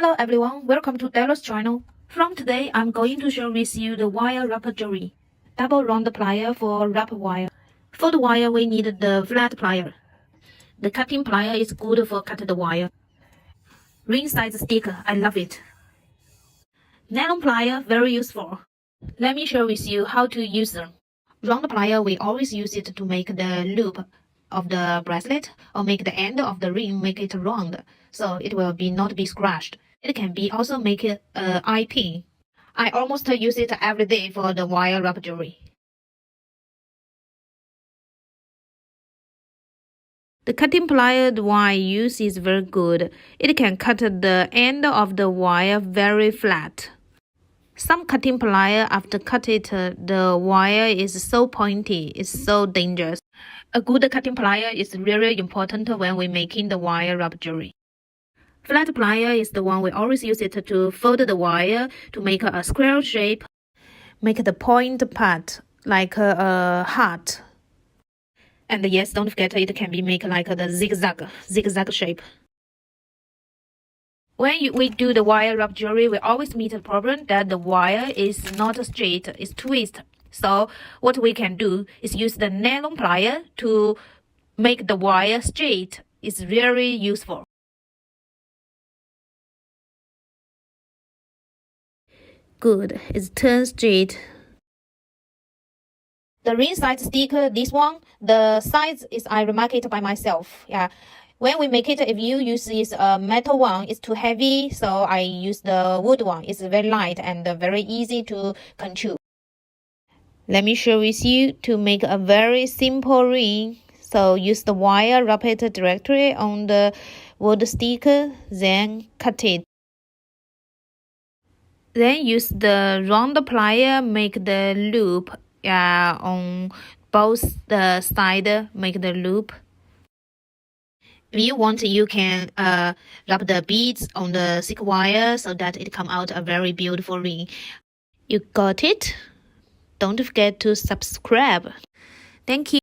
Hello everyone, welcome to Della's channel. From today, I'm going to share with you the wire wrapper jewelry. Double round plier for wrap wire. For the wire, we need the flat plier. The cutting plier is good for cut the wire. Ring size sticker, I love it. Nylon plier, very useful. Let me share with you how to use them. Round plier, we always use it to make the loop of the bracelet or make the end of the ring make it round, so it will not be scratched. It can be also make it eye pin. I almost use it every day for the wire wrap jewelry. The cutting plier the one I use is very good. It can cut the end of the wire very flat. Some cutting plier after cut it, the wire is so pointy, it's so dangerous. A good cutting plier is really important when we're making the wire wrap jewelry. Flat plier is the one we always use it to fold the wire to make a square shape, make the point part like a heart. And yes, don't forget it can be made like the zigzag shape. When we do the wire wrap jewelry, we always meet the problem that the wire is not straight, it's twisted. So what we can do is use the nylon plier to make the wire straight. It's very useful. Good, it's turned straight. The ring size sticker, this one, the size is I remark it by myself. Yeah. When we make it, if you use this metal one, it's too heavy, so I use the wood one. It's very light and very easy to control. Let me share with you to make a very simple ring. So use the wire, wrap it directly on the wood sticker, then cut it. Then use the round plier, make the loop on both the side, make the loop. If you want, you can wrap the beads on the thick wire so that it come out a very beautiful ring. You got it? Don't forget to subscribe. Thank you.